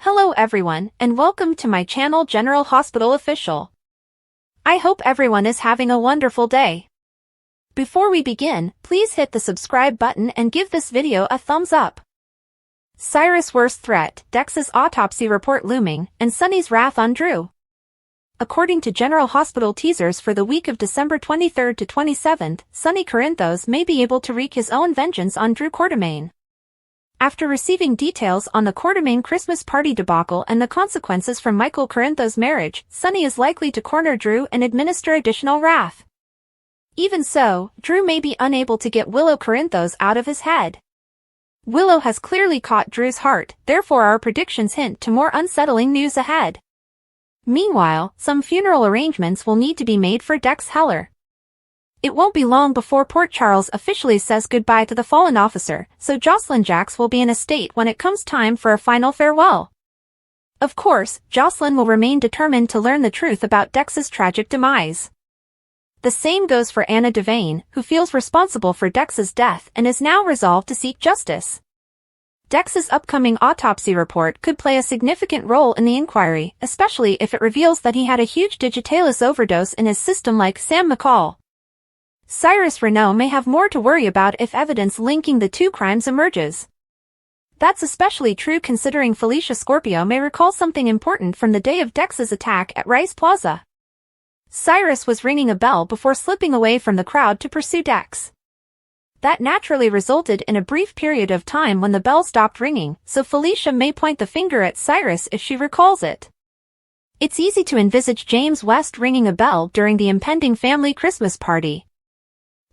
Hello everyone, and welcome to my channel General Hospital Official. I hope everyone is having a wonderful day. Before we begin, please hit the subscribe button and give this video a thumbs up. Cyrus' worst threat, Dex's autopsy report looming, and Sunny's wrath on Drew. According to General Hospital teasers for the week of December 23rd to 27th, Sunny Corinthos may be able to wreak his own vengeance on Drew Quartermaine. After receiving details on the Quartermaine Christmas party debacle and the consequences from Michael Corinthos' marriage, Sunny is likely to corner Drew and administer additional wrath. Even so, Drew may be unable to get Willow Corinthos out of his head. Willow has clearly caught Drew's heart, therefore our predictions hint to more unsettling news ahead. Meanwhile, some funeral arrangements will need to be made for Dex Heller. It won't be long before Port Charles officially says goodbye to the fallen officer, so Jocelyn Jax will be in a state when it comes time for a final farewell. Of course, Jocelyn will remain determined to learn the truth about Dex's tragic demise. The same goes for Anna Devane, who feels responsible for Dex's death and is now resolved to seek justice. Dex's upcoming autopsy report could play a significant role in the inquiry, especially if it reveals that he had a huge digitalis overdose in his system like Sam McCall. Cyrus Renault may have more to worry about if evidence linking the two crimes emerges. That's especially true considering Felicia Scorpio may recall something important from the day of Dex's attack at Rice Plaza. Cyrus was ringing a bell before slipping away from the crowd to pursue Dex. That naturally resulted in a brief period of time when the bell stopped ringing, so Felicia may point the finger at Cyrus if she recalls it. It's easy to envisage James West ringing a bell during the impending family Christmas party.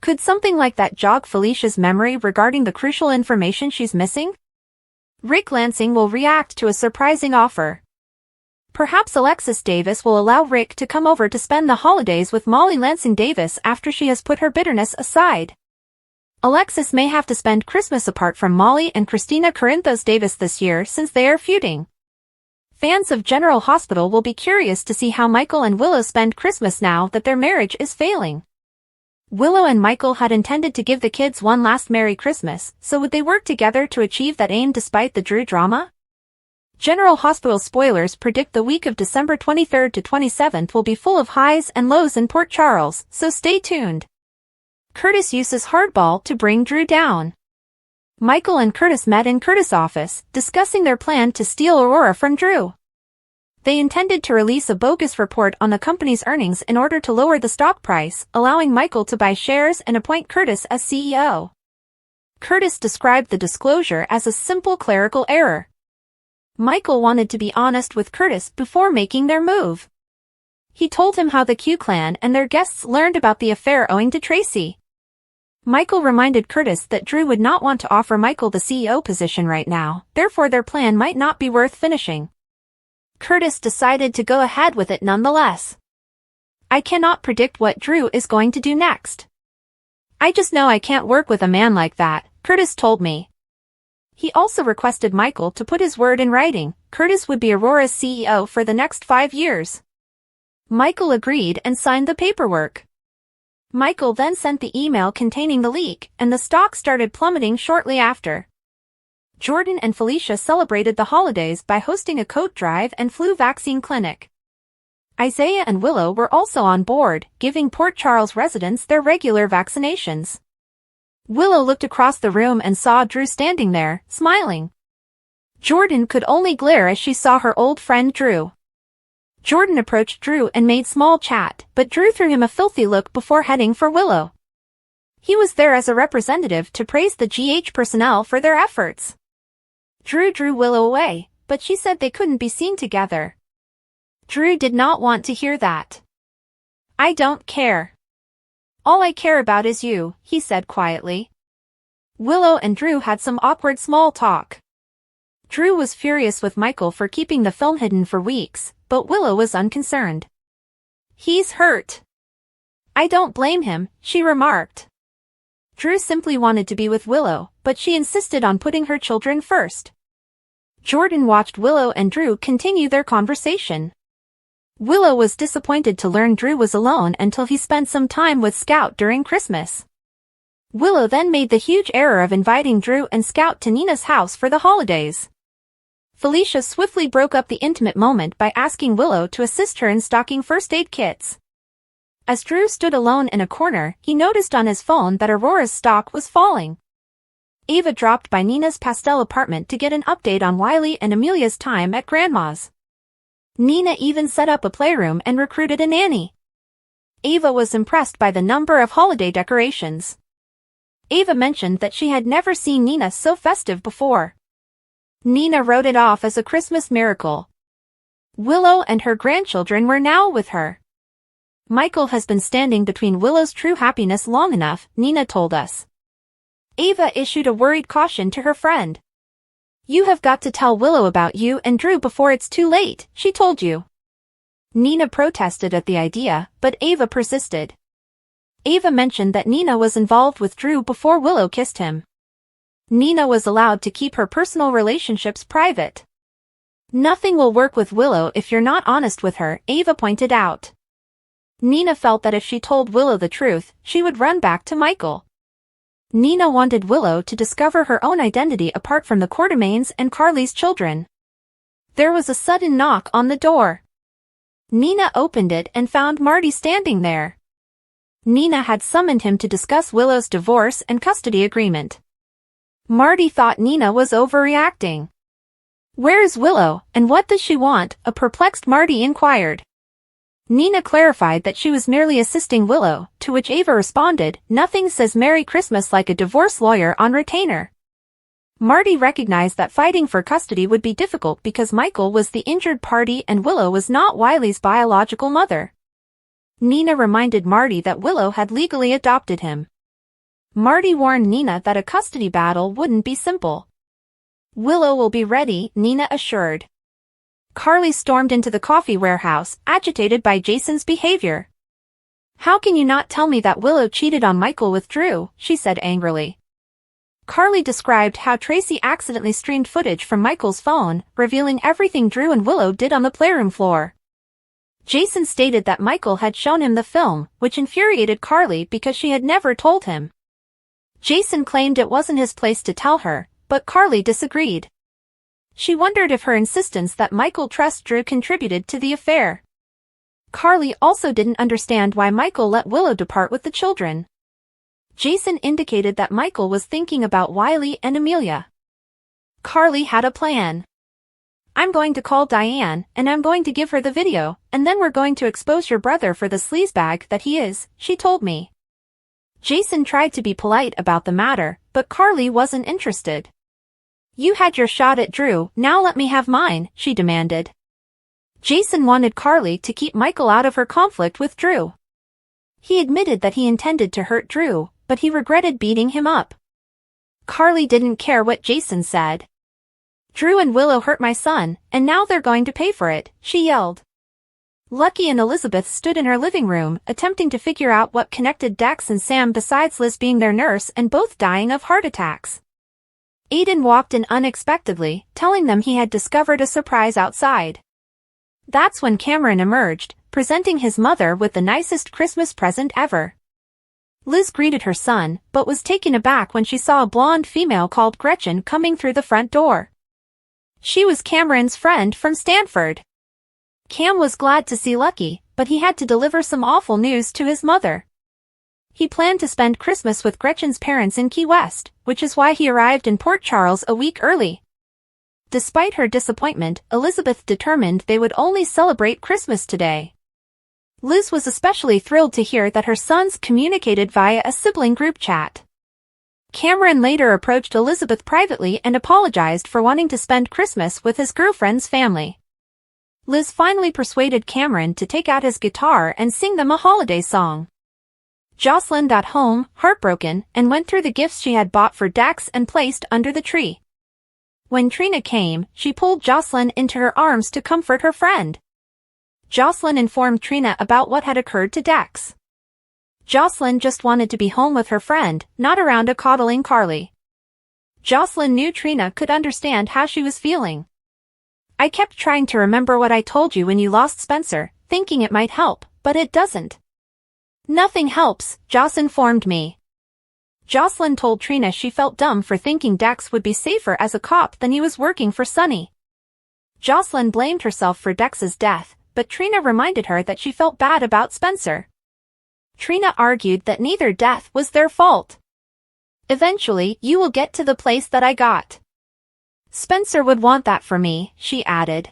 Could something like that jog Felicia's memory regarding the crucial information she's missing? Rick Lansing will react to a surprising offer. Perhaps Alexis Davis will allow Rick to come over to spend the holidays with Molly Lansing Davis after she has put her bitterness aside. Alexis may have to spend Christmas apart from Molly and Christina Corinthos Davis this year since they are feuding. Fans of General Hospital will be curious to see how Michael and Willow spend Christmas now that their marriage is failing. Willow and Michael had intended to give the kids one last Merry Christmas, so would they work together to achieve that aim despite the Drew drama? General Hospital spoilers predict the week of December 23rd to 27th will be full of highs and lows in Port Charles, so stay tuned. Curtis uses hardball to bring Drew down. Michael and Curtis met in Curtis' office, discussing their plan to steal Aurora from Drew. They intended to release a bogus report on the company's earnings in order to lower the stock price, allowing Michael to buy shares and appoint Curtis as CEO. Curtis described the disclosure as a simple clerical error. Michael wanted to be honest with Curtis before making their move. He told him how the Q clan and their guests learned about the affair owing to Tracy. Michael reminded Curtis that Drew would not want to offer Michael the CEO position right now, therefore their plan might not be worth finishing. Curtis decided to go ahead with it nonetheless. I cannot predict what Drew is going to do next. I just know I can't work with a man like that, Curtis told me. He also requested Michael to put his word in writing. Curtis would be Aurora's CEO for the next 5 years. Michael agreed and signed the paperwork. Michael then sent the email containing the leak, and the stock started plummeting shortly after. Jordan and Felicia celebrated the holidays by hosting a coat drive and flu vaccine clinic. Isaiah and Willow were also on board, giving Port Charles residents their regular vaccinations. Willow looked across the room and saw Drew standing there, smiling. Jordan could only glare as she saw her old friend Drew. Jordan approached Drew and made small chat, but Drew threw him a filthy look before heading for Willow. He was there as a representative to praise the GH personnel for their efforts. Drew drew Willow away, but she said they couldn't be seen together. Drew did not want to hear that. I don't care. All I care about is you, he said quietly. Willow and Drew had some awkward small talk. Drew was furious with Michael for keeping the film hidden for weeks, but Willow was unconcerned. He's hurt. I don't blame him, she remarked. Drew simply wanted to be with Willow, but she insisted on putting her children first. Jordan watched Willow and Drew continue their conversation. Willow was disappointed to learn Drew was alone until he spent some time with Scout during Christmas. Willow then made the huge error of inviting Drew and Scout to Nina's house for the holidays. Felicia swiftly broke up the intimate moment by asking Willow to assist her in stocking first aid kits. As Drew stood alone in a corner, he noticed on his phone that Aurora's stock was falling. Ava dropped by Nina's pastel apartment to get an update on Wiley and Amelia's time at Grandma's. Nina even set up a playroom and recruited a nanny. Ava was impressed by the number of holiday decorations. Ava mentioned that she had never seen Nina so festive before. Nina wrote it off as a Christmas miracle. Willow and her grandchildren were now with her. Michael has been standing between Willow's true happiness long enough, Nina told us. Ava issued a worried caution to her friend. You have got to tell Willow about you and Drew before it's too late, she told you. Nina protested at the idea, but Ava persisted. Ava mentioned that Nina was involved with Drew before Willow kissed him. Nina was allowed to keep her personal relationships private. Nothing will work with Willow if you're not honest with her, Ava pointed out. Nina felt that if she told Willow the truth, she would run back to Michael. Nina wanted Willow to discover her own identity apart from the Quartermaines and Carly's children. There was a sudden knock on the door. Nina opened it and found Marty standing there. Nina had summoned him to discuss Willow's divorce and custody agreement. Marty thought Nina was overreacting. Where is Willow, and what does she want? A perplexed Marty inquired. Nina clarified that she was merely assisting Willow, to which Ava responded, nothing says Merry Christmas like a divorce lawyer on retainer. Marty recognized that fighting for custody would be difficult because Michael was the injured party and Willow was not Wiley's biological mother. Nina reminded Marty that Willow had legally adopted him. Marty warned Nina that a custody battle wouldn't be simple. Willow will be ready, Nina assured. Carly stormed into the coffee warehouse, agitated by Jason's behavior. How can you not tell me that Willow cheated on Michael with Drew, she said angrily. Carly described how Tracy accidentally streamed footage from Michael's phone, revealing everything Drew and Willow did on the playroom floor. Jason stated that Michael had shown him the film, which infuriated Carly because she had never told him. Jason claimed it wasn't his place to tell her, but Carly disagreed. She wondered if her insistence that Michael trust Drew contributed to the affair. Carly also didn't understand why Michael let Willow depart with the children. Jason indicated that Michael was thinking about Wiley and Amelia. Carly had a plan. I'm going to call Diane, and I'm going to give her the video, and then we're going to expose your brother for the sleazebag that he is, she told me. Jason tried to be polite about the matter, but Carly wasn't interested. You had your shot at Drew, now let me have mine, she demanded. Jason wanted Carly to keep Michael out of her conflict with Drew. He admitted that he intended to hurt Drew, but he regretted beating him up. Carly didn't care what Jason said. Drew and Willow hurt my son, and now they're going to pay for it, she yelled. Lucky and Elizabeth stood in her living room, attempting to figure out what connected Dax and Sam besides Liz being their nurse and both dying of heart attacks. Aiden walked in unexpectedly, telling them he had discovered a surprise outside. That's when Cameron emerged, presenting his mother with the nicest Christmas present ever. Liz greeted her son, but was taken aback when she saw a blonde female called Gretchen coming through the front door. She was Cameron's friend from Stanford. Cam was glad to see Lucky, but he had to deliver some awful news to his mother. He planned to spend Christmas with Gretchen's parents in Key West, which is why he arrived in Port Charles a week early. Despite her disappointment, Elizabeth determined they would only celebrate Christmas today. Liz was especially thrilled to hear that her sons communicated via a sibling group chat. Cameron later approached Elizabeth privately and apologized for wanting to spend Christmas with his girlfriend's family. Liz finally persuaded Cameron to take out his guitar and sing them a holiday song. Jocelyn got home, heartbroken, and went through the gifts she had bought for Dax and placed under the tree. When Trina came, she pulled Jocelyn into her arms to comfort her friend. Jocelyn informed Trina about what had occurred to Dax. Jocelyn just wanted to be home with her friend, not around a coddling Carly. Jocelyn knew Trina could understand how she was feeling. I kept trying to remember what I told you when you lost Spencer, thinking it might help, but it doesn't. Nothing helps, Joss informed me. Jocelyn told Trina she felt dumb for thinking Dax would be safer as a cop than he was working for Sunny. Jocelyn blamed herself for Dex's death, but Trina reminded her that she felt bad about Spencer. Trina argued that neither death was their fault. Eventually, you will get to the place that I got. Spencer would want that for me, she added.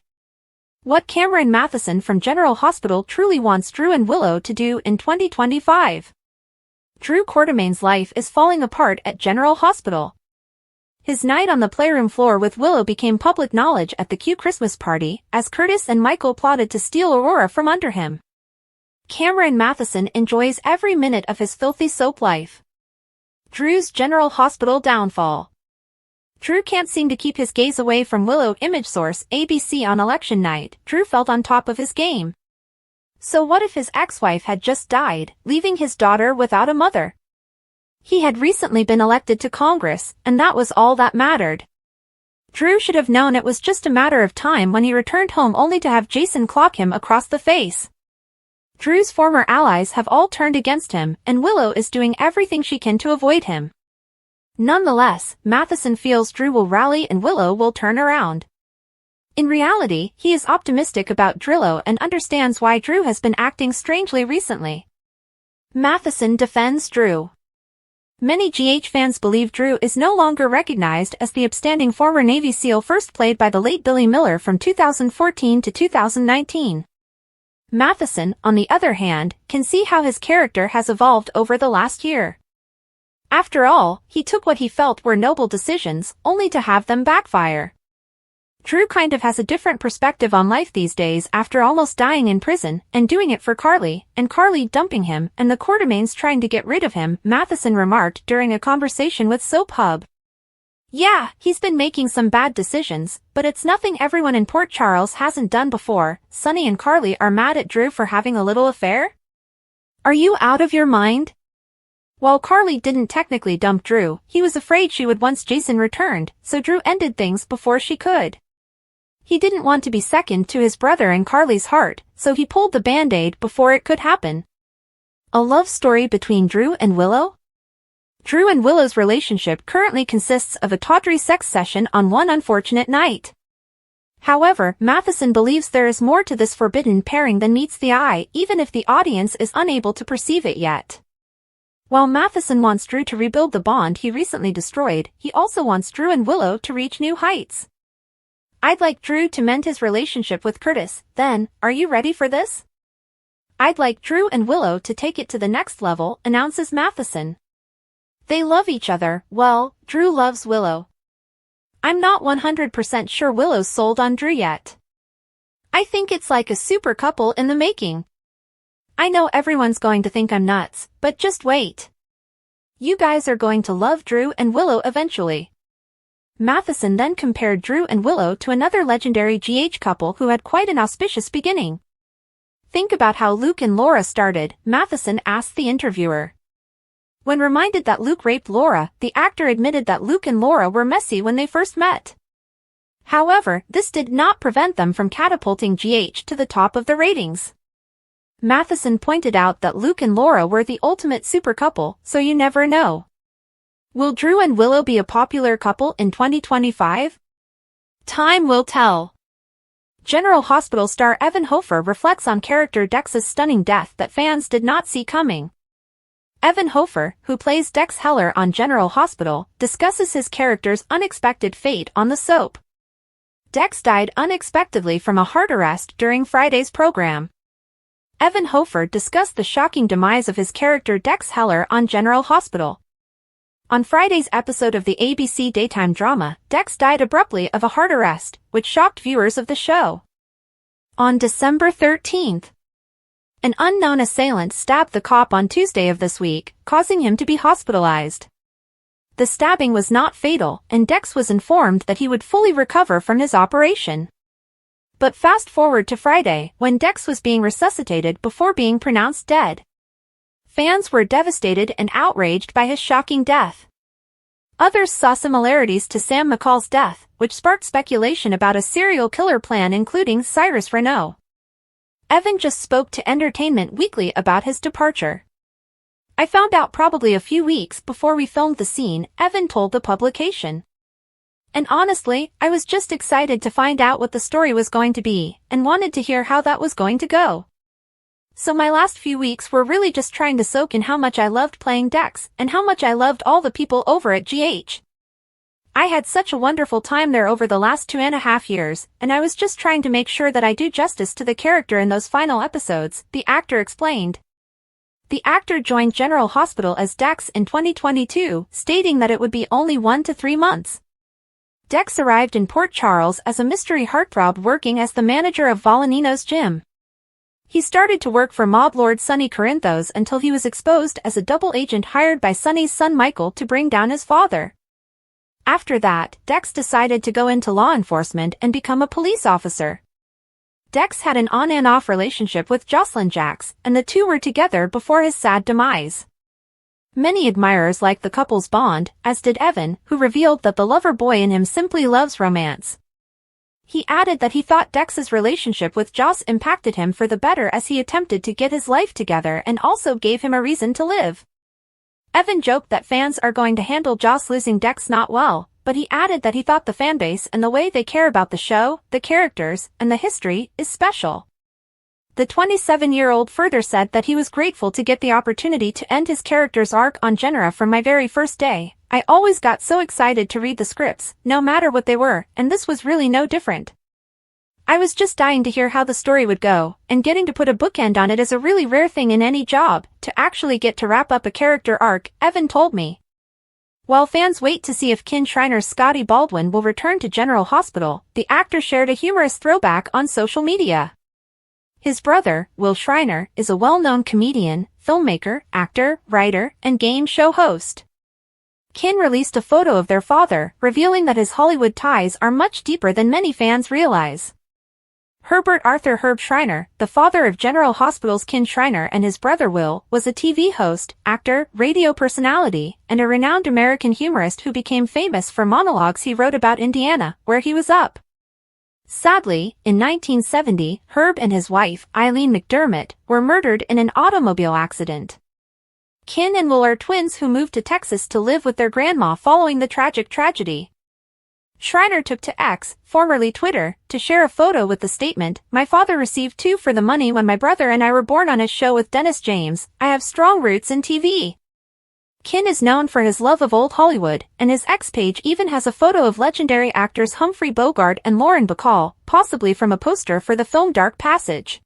What Cameron Matheson from General Hospital truly wants Drew and Willow to do in 2025. Drew Quartermain's life is falling apart at General Hospital. His night on the playroom floor with Willow became public knowledge at the Q Christmas party, as Curtis and Michael plotted to steal Aurora from under him. Cameron Matheson enjoys every minute of his filthy soap life. Drew's General Hospital downfall. Drew can't seem to keep his gaze away from Willow. Image source, ABC. On election night, Drew felt on top of his game. So what if his ex-wife had just died, leaving his daughter without a mother? He had recently been elected to Congress, and that was all that mattered. Drew should have known it was just a matter of time when he returned home only to have Jason clock him across the face. Drew's former allies have all turned against him, and Willow is doing everything she can to avoid him. Nonetheless, Matheson feels Drew will rally and Willow will turn around. In reality, he is optimistic about Drillo and understands why Drew has been acting strangely recently. Matheson defends Drew. Many GH fans believe Drew is no longer recognized as the upstanding former Navy SEAL first played by the late Billy Miller from 2014 to 2019. Matheson, on the other hand, can see how his character has evolved over the last year. After all, he took what he felt were noble decisions, only to have them backfire. Drew kind of has a different perspective on life these days after almost dying in prison, and doing it for Carly, and Carly dumping him, and the Quartermains trying to get rid of him, Matheson remarked during a conversation with Soap Hub. Yeah, he's been making some bad decisions, but it's nothing everyone in Port Charles hasn't done before. Sonny and Carly are mad at Drew for having a little affair? Are you out of your mind? While Carly didn't technically dump Drew, he was afraid she would once Jason returned, so Drew ended things before she could. He didn't want to be second to his brother in Carly's heart, so he pulled the band-aid before it could happen. A love story between Drew and Willow? Drew and Willow's relationship currently consists of a tawdry sex session on one unfortunate night. However, Matheson believes there is more to this forbidden pairing than meets the eye, even if the audience is unable to perceive it yet. While Matheson wants Drew to rebuild the bond he recently destroyed, he also wants Drew and Willow to reach new heights. I'd like Drew to mend his relationship with Curtis, then, are you ready for this? I'd like Drew and Willow to take it to the next level, announces Matheson. They love each other, well, Drew loves Willow. I'm not 100% sure Willow's sold on Drew yet. I think it's like a super couple in the making. I know everyone's going to think I'm nuts, but just wait. You guys are going to love Drew and Willow eventually. Matheson then compared Drew and Willow to another legendary GH couple who had quite an auspicious beginning. Think about how Luke and Laura started, Matheson asked the interviewer. When reminded that Luke raped Laura, the actor admitted that Luke and Laura were messy when they first met. However, this did not prevent them from catapulting GH to the top of the ratings. Matheson pointed out that Luke and Laura were the ultimate super couple, so you never know. Will Drew and Willow be a popular couple in 2025? Time will tell. General Hospital star Evan Hofer reflects on character Dex's stunning death that fans did not see coming. Evan Hofer, who plays Dex Heller on General Hospital, discusses his character's unexpected fate on the soap. Dex died unexpectedly from a heart arrest during Friday's program. Evan Hofer discussed the shocking demise of his character Dex Heller on General Hospital. On Friday's episode of the ABC daytime drama, Dex died abruptly of a heart arrest, which shocked viewers of the show. On December 13th, an unknown assailant stabbed the cop on Tuesday of this week, causing him to be hospitalized. The stabbing was not fatal, and Dex was informed that he would fully recover from his operation. But fast forward to Friday, when Dex was being resuscitated before being pronounced dead. Fans were devastated and outraged by his shocking death. Others saw similarities to Sam McCall's death, which sparked speculation about a serial killer plan including Cyrus Renault. Evan just spoke to Entertainment Weekly about his departure. I found out probably a few weeks before we filmed the scene, Evan told the publication. And honestly, I was just excited to find out what the story was going to be, and wanted to hear how that was going to go. So my last few weeks were really just trying to soak in how much I loved playing Dex, and how much I loved all the people over at GH. I had such a wonderful time there over the last 2.5 years, and I was just trying to make sure that I do justice to the character in those final episodes, the actor explained. The actor joined General Hospital as Dex in 2022, stating that it would be only 1 to 3 months. Dex arrived in Port Charles as a mystery heartthrob working as the manager of Volanino's gym. He started to work for mob lord Sonny Corinthos until he was exposed as a double agent hired by Sonny's son Michael to bring down his father. After that, Dex decided to go into law enforcement and become a police officer. Dex had an on and off relationship with Jocelyn Jax, and the two were together before his sad demise. Many admirers liked the couple's bond, as did Evan, who revealed that the lover boy in him simply loves romance. He added that he thought Dex's relationship with Joss impacted him for the better as he attempted to get his life together and also gave him a reason to live. Evan joked that fans are going to handle Joss losing Dex not well, but he added that he thought the fanbase and the way they care about the show, the characters, and the history is special. The 27-year-old further said that he was grateful to get the opportunity to end his character's arc on Genera from my very first day. I always got so excited to read the scripts, no matter what they were, and this was really no different. I was just dying to hear how the story would go, and getting to put a bookend on it is a really rare thing in any job, to actually get to wrap up a character arc, Evan told me. While fans wait to see if Kin Shriner's Scotty Baldwin will return to General Hospital, the actor shared a humorous throwback on social media. His brother, Will Shriner, is a well-known comedian, filmmaker, actor, writer, and game show host. Kin released a photo of their father, revealing that his Hollywood ties are much deeper than many fans realize. Herbert Arthur Herb Shriner, the father of General Hospital's Kin Shriner and his brother Will, was a TV host, actor, radio personality, and a renowned American humorist who became famous for monologues he wrote about Indiana, where he was up. Sadly, in 1970, Herb and his wife, Eileen McDermott, were murdered in an automobile accident. Kin and Will are twins who moved to Texas to live with their grandma following the tragic tragedy. Shriner took to X, formerly Twitter, to share a photo with the statement, "My father received 2 for the money when my brother and I were born on his show with Dennis James. I have strong roots in TV." Kin is known for his love of old Hollywood, and his X page even has a photo of legendary actors Humphrey Bogart and Lauren Bacall, possibly from a poster for the film Dark Passage.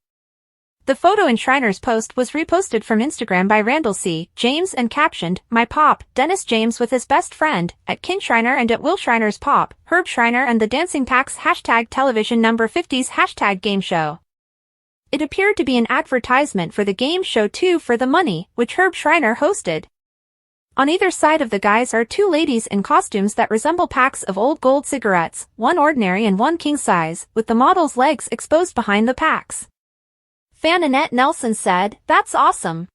The photo in Shriner's post was reposted from Instagram by Randall C. James and captioned, "My pop, Dennis James with his best friend, at Kin Shriner and at Will Shriner's pop, Herb Shriner and the Dancing Packs #television number 50s #game show." It appeared to be an advertisement for the game show 2 for the Money, which Herb Shriner hosted. On either side of the guys are 2 ladies in costumes that resemble packs of old gold cigarettes, one ordinary and one king size, with the model's legs exposed behind the packs. Fan Annette Nelson said, "That's awesome.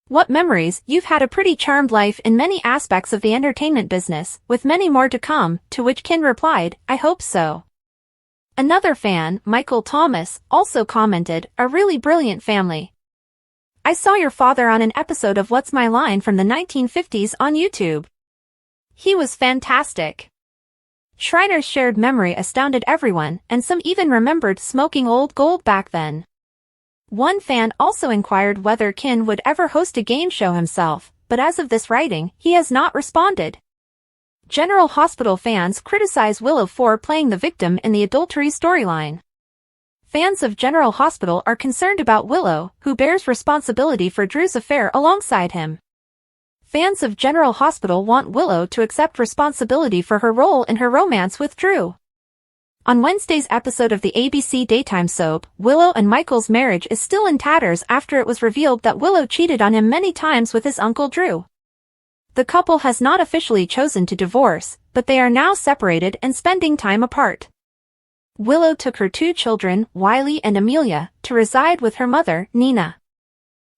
What memories. You've had a pretty charmed life in many aspects of the entertainment business, with many more to come," to which Kin replied, "I hope so." Another fan, Michael Thomas, also commented, "A really brilliant family. I saw your father on an episode of What's My Line from the 1950s on YouTube. He was fantastic." Shriner's shared memory astounded everyone, and some even remembered smoking old gold back then. One fan also inquired whether Kin would ever host a game show himself, but as of this writing, he has not responded. General Hospital fans criticize Willow for playing the victim in the adultery storyline. Fans of General Hospital are concerned about Willow, who bears responsibility for Drew's affair alongside him. Fans of General Hospital want Willow to accept responsibility for her role in her romance with Drew. On Wednesday's episode of the ABC daytime soap, Willow and Michael's marriage is still in tatters after it was revealed that Willow cheated on him many times with his uncle Drew. The couple has not officially chosen to divorce, but they are now separated and spending time apart. Willow took her 2 children, Wiley and Amelia, to reside with her mother, Nina.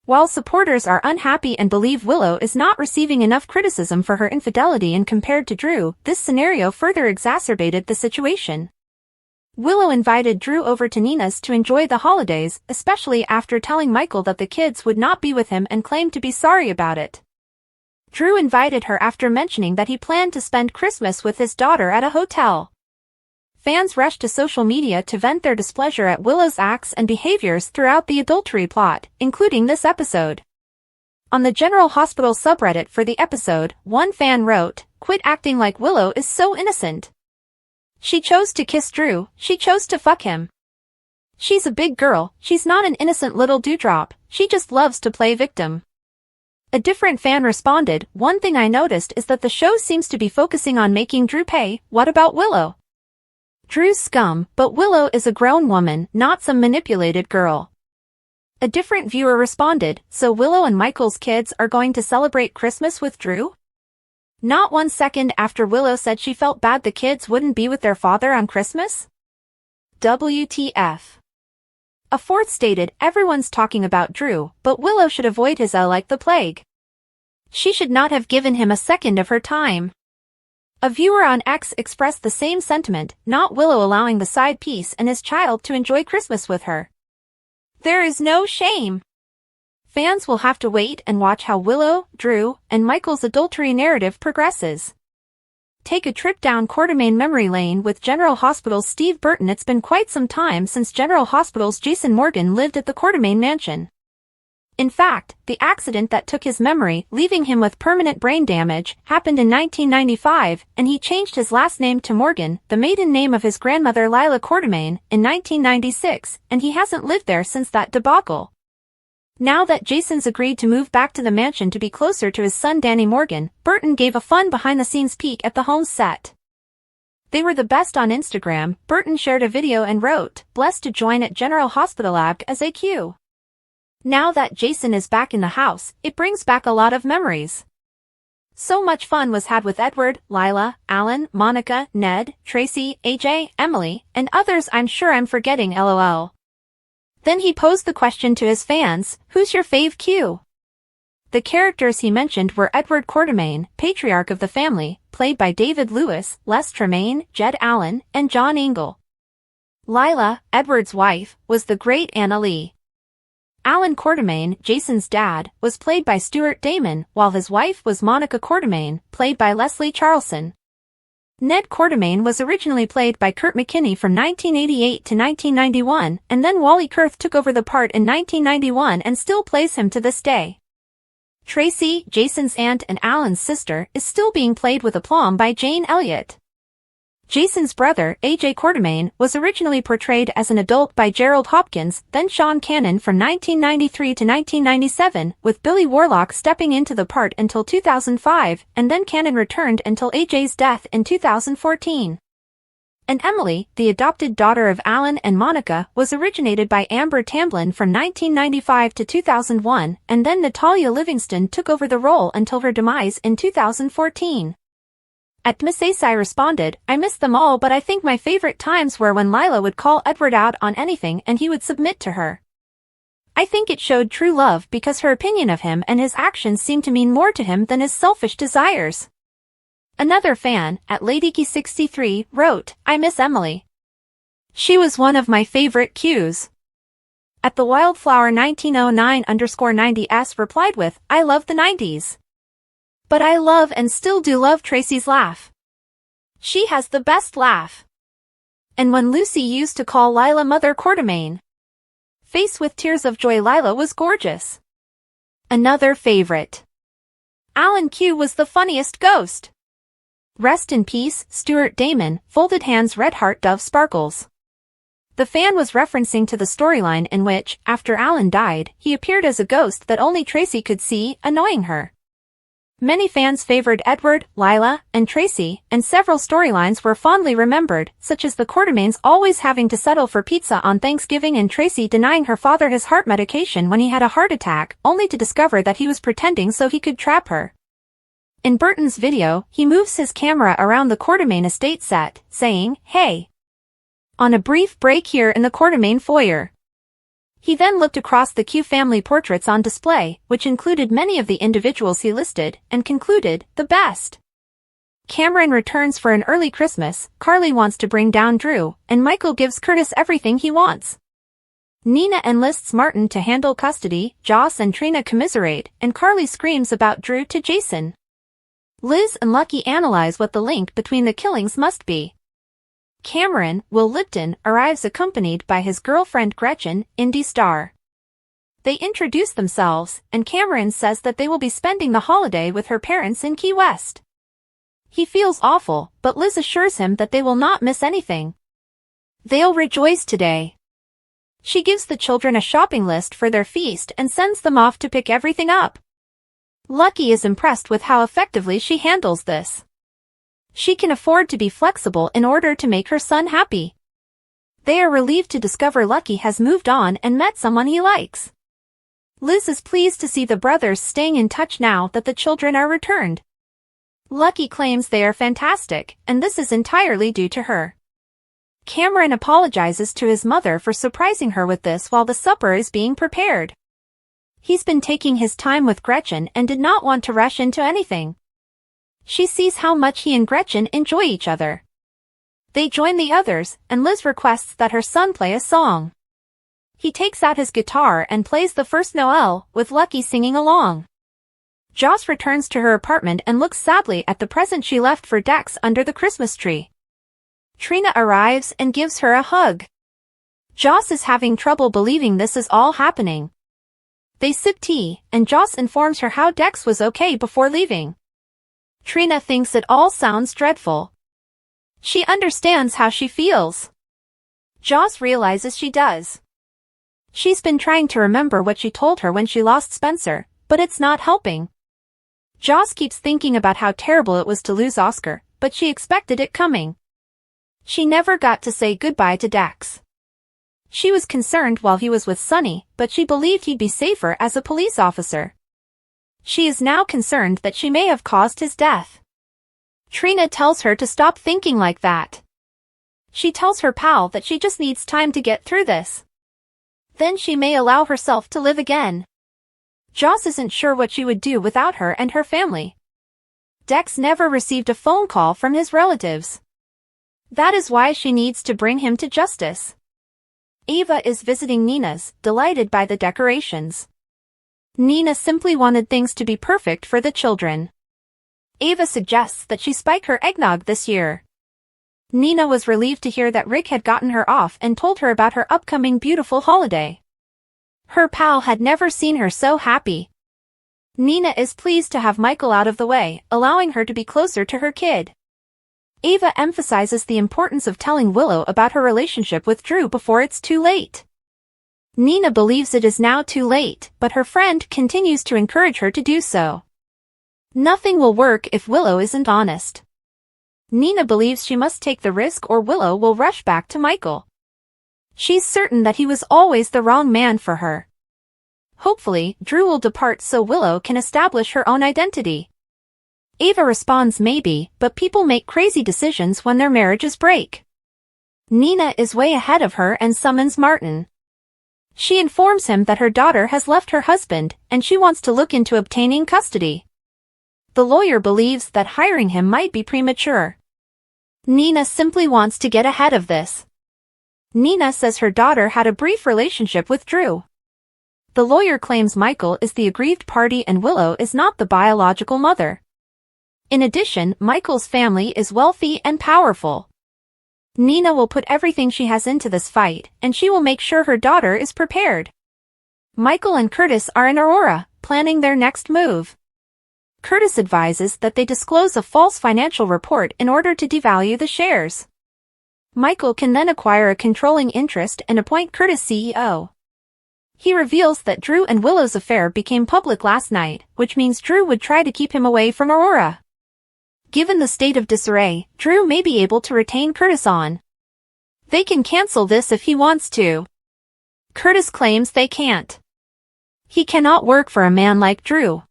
While supporters are unhappy and believe Willow is not receiving enough criticism for her infidelity and compared to Drew, this scenario further exacerbated the situation. Willow invited Drew over to Nina's to enjoy the holidays, especially after telling Michael that the kids would not be with him and claimed to be sorry about it. Drew invited her after mentioning that he planned to spend Christmas with his daughter at a hotel. Fans rushed to social media to vent their displeasure at Willow's acts and behaviors throughout the adultery plot, including this episode. On the General Hospital subreddit for the episode, one fan wrote, "Quit acting like Willow is so innocent. She chose to kiss Drew, she chose to fuck him. She's a big girl, she's not an innocent little dewdrop, she just loves to play victim." A different fan responded, "One thing I noticed is that the show seems to be focusing on making Drew pay, what about Willow? Drew's scum, but Willow is a grown woman, not some manipulated girl." A different viewer responded, "So Willow and Michael's kids are going to celebrate Christmas with Drew?" Not 1 second after Willow said she felt bad the kids wouldn't be with their father on Christmas? WTF. A fourth stated, "Everyone's talking about Drew, but Willow should avoid his like the plague. She should not have given him a second of her time." A viewer on X expressed the same sentiment, "Not Willow allowing the side piece and his child to enjoy Christmas with her. There is no shame." Fans will have to wait and watch how Willow, Drew, and Michael's adultery narrative progresses. Take a trip down Quartermaine memory lane with General Hospital's Steve Burton. It's been quite some time since General Hospital's Jason Morgan lived at the Quartermaine mansion. In fact, the accident that took his memory, leaving him with permanent brain damage, happened in 1995, and he changed his last name to Morgan, the maiden name of his grandmother Lila Quartermaine, in 1996, and he hasn't lived there since that debacle. Now that Jason's agreed to move back to the mansion to be closer to his son Danny Morgan, Burton gave a fun behind-the-scenes peek at the home's set. They were the best on Instagram. Burton shared a video and wrote, "Blessed to join at General Hospital AB as AQ. Now that Jason is back in the house, it brings back a lot of memories. So much fun was had with Edward, Lila, Alan, Monica, Ned, Tracy, AJ, Emily, and others I'm sure I'm forgetting lol." Then he posed the question to his fans, "Who's your fave Q?" The characters he mentioned were Edward Quartermaine, patriarch of the family, played by David Lewis, Les Tremayne, Jed Allen, and John Ingle. Lila, Edward's wife, was the great Anna Lee. Alan Quartermaine, Jason's dad, was played by Stuart Damon, while his wife was Monica Quartermaine, played by Leslie Charleson. Ned Quartermaine was originally played by Kurt McKinney from 1988 to 1991, and then Wally Kurth took over the part in 1991 and still plays him to this day. Tracy, Jason's aunt and Alan's sister, is still being played with aplomb by Jane Elliott. Jason's brother, AJ Quartermaine, was originally portrayed as an adult by Gerald Hopkins, then Sean Cannon from 1993 to 1997, with Billy Warlock stepping into the part until 2005, and then Cannon returned until AJ's death in 2014. And Emily, the adopted daughter of Alan and Monica, was originated by Amber Tamblyn from 1995 to 2001, and then Natalia Livingston took over the role until her demise in 2014. At Miss Asai responded, "I miss them all, but I think my favorite times were when Lila would call Edward out on anything and he would submit to her. I think it showed true love because her opinion of him and his actions seemed to mean more to him than his selfish desires." Another fan, at LadyKey63, wrote, "I miss Emily. She was one of my favorite Qs." At the Wildflower 1909_90s replied with, "I love the 90s. But I love and still do love Tracy's laugh. She has the best laugh." And when Lucy used to call Lila Mother Quartermaine, face with tears of joy, Lila was gorgeous. Another favorite. Alan Q was the funniest ghost. Rest in peace, Stuart Damon, folded hands, red heart, dove sparkles. The fan was referencing to the storyline in which, after Alan died, he appeared as a ghost that only Tracy could see, annoying her. Many fans favored Edward, Lila, and Tracy, and several storylines were fondly remembered, such as the Quartermaines always having to settle for pizza on Thanksgiving and Tracy denying her father his heart medication when he had a heart attack, only to discover that he was pretending so he could trap her. In Burton's video, he moves his camera around the Quartermaine estate set, saying, "Hey." On a brief break here in the Quartermaine foyer. He then looked across the Q family portraits on display, which included many of the individuals he listed, and concluded, "The best." Cameron returns for an early Christmas, Carly wants to bring down Drew, and Michael gives Curtis everything he wants. Nina enlists Martin to handle custody, Joss and Trina commiserate, and Carly screams about Drew to Jason. Liz and Lucky analyze what the link between the killings must be. Cameron, Will Lipton, arrives accompanied by his girlfriend Gretchen, Indy Starr. They introduce themselves, and Cameron says that they will be spending the holiday with her parents in Key West. He feels awful, but Liz assures him that they will not miss anything. They'll rejoice today. She gives the children a shopping list for their feast and sends them off to pick everything up. Lucky is impressed with how effectively she handles this. She can afford to be flexible in order to make her son happy. They are relieved to discover Lucky has moved on and met someone he likes. Liz is pleased to see the brothers staying in touch now that the children are returned. Lucky claims they are fantastic, and this is entirely due to her. Cameron apologizes to his mother for surprising her with this while the supper is being prepared. He's been taking his time with Gretchen and did not want to rush into anything. She sees how much he and Gretchen enjoy each other. They join the others, and Liz requests that her son play a song. He takes out his guitar and plays the first Noel, with Lucky singing along. Joss returns to her apartment and looks sadly at the present she left for Dex under the Christmas tree. Trina arrives and gives her a hug. Joss is having trouble believing this is all happening. They sip tea, and Joss informs her how Dex was okay before leaving. Trina thinks it all sounds dreadful. She understands how she feels. Joss realizes she does. She's been trying to remember what she told her when she lost Spencer, but it's not helping. Joss keeps thinking about how terrible it was to lose Oscar, but she expected it coming. She never got to say goodbye to Dex. She was concerned while he was with Sonny, but she believed he'd be safer as a police officer. She is now concerned that she may have caused his death. Trina tells her to stop thinking like that. She tells her pal that she just needs time to get through this. Then she may allow herself to live again. Joss isn't sure what she would do without her and her family. Dex never received a phone call from his relatives. That is why she needs to bring him to justice. Ava is visiting Nina's, delighted by the decorations. Nina simply wanted things to be perfect for the children. Ava suggests that she spike her eggnog this year. Nina was relieved to hear that Rick had gotten her off and told her about her upcoming beautiful holiday. Her pal had never seen her so happy. Nina is pleased to have Michael out of the way, allowing her to be closer to her kid. Ava emphasizes the importance of telling Willow about her relationship with Drew before it's too late. Nina believes it is now too late, but her friend continues to encourage her to do so. Nothing will work if Willow isn't honest. Nina believes she must take the risk or Willow will rush back to Michael. She's certain that he was always the wrong man for her. Hopefully, Drew will depart so Willow can establish her own identity. Ava responds maybe, but people make crazy decisions when their marriages break. Nina is way ahead of her and summons Martin. She informs him that her daughter has left her husband, and she wants to look into obtaining custody. The lawyer believes that hiring him might be premature. Nina simply wants to get ahead of this. Nina says her daughter had a brief relationship with Drew. The lawyer claims Michael is the aggrieved party and Willow is not the biological mother. In addition, Michael's family is wealthy and powerful. Nina will put everything she has into this fight, and she will make sure her daughter is prepared. Michael and Curtis are in Aurora, planning their next move. Curtis advises that they disclose a false financial report in order to devalue the shares. Michael can then acquire a controlling interest and appoint Curtis CEO. He reveals that Drew and Willow's affair became public last night, which means Drew would try to keep him away from Aurora. Given the state of disarray, Drew may be able to retain Curtis on. They can cancel this if he wants to. Curtis claims they can't. He cannot work for a man like Drew.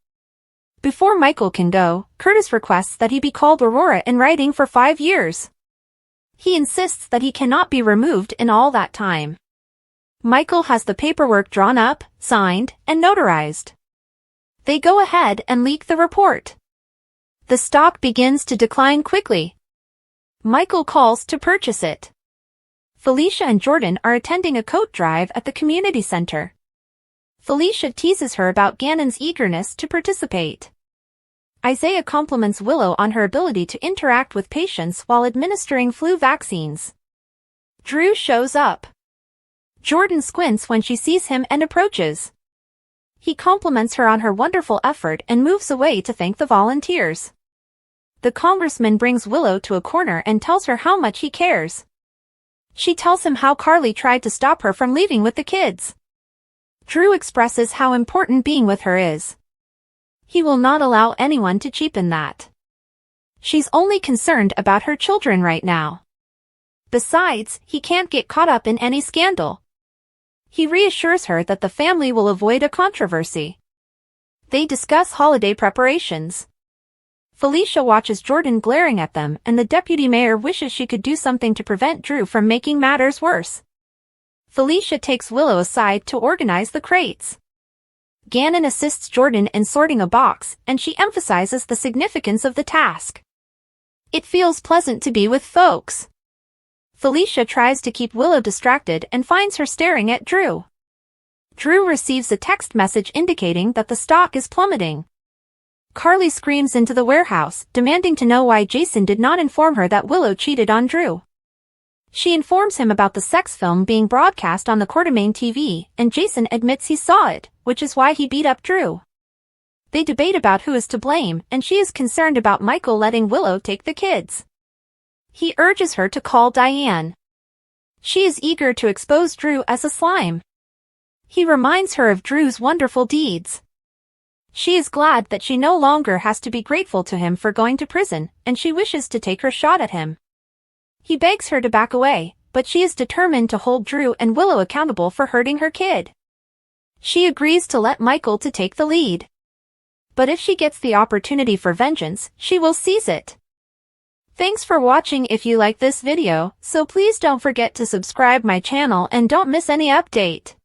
Before Michael can go, Curtis requests that he be called Aurora in writing for 5 years. He insists that he cannot be removed in all that time. Michael has the paperwork drawn up, signed, and notarized. They go ahead and leak the report. The stock begins to decline quickly. Michael calls to purchase it. Felicia and Jordan are attending a coat drive at the community center. Felicia teases her about Gannon's eagerness to participate. Isaiah compliments Willow on her ability to interact with patients while administering flu vaccines. Drew shows up. Jordan squints when she sees him and approaches. He compliments her on her wonderful effort and moves away to thank the volunteers. The congressman brings Willow to a corner and tells her how much he cares. She tells him how Carly tried to stop her from leaving with the kids. Drew expresses how important being with her is. He will not allow anyone to cheapen that. She's only concerned about her children right now. Besides, he can't get caught up in any scandal. He reassures her that the family will avoid a controversy. They discuss holiday preparations. Felicia watches Jordan glaring at them, and the deputy mayor wishes she could do something to prevent Drew from making matters worse. Felicia takes Willow aside to organize the crates. Gannon assists Jordan in sorting a box, and she emphasizes the significance of the task. It feels pleasant to be with folks. Felicia tries to keep Willow distracted and finds her staring at Drew. Drew receives a text message indicating that the stock is plummeting. Carly screams into the warehouse, demanding to know why Jason did not inform her that Willow cheated on Drew. She informs him about the sex film being broadcast on the Quartermain TV, and Jason admits he saw it, which is why he beat up Drew. They debate about who is to blame, and she is concerned about Michael letting Willow take the kids. He urges her to call Diane. She is eager to expose Drew as a slime. He reminds her of Drew's wonderful deeds. She is glad that she no longer has to be grateful to him for going to prison, and she wishes to take her shot at him. He begs her to back away, but she is determined to hold Drew and Willow accountable for hurting her kid. She agrees to let Michael to take the lead. But if she gets the opportunity for vengeance, she will seize it. Thanks for watching. If you like this video, so please don't forget to subscribe my channel and don't miss any update.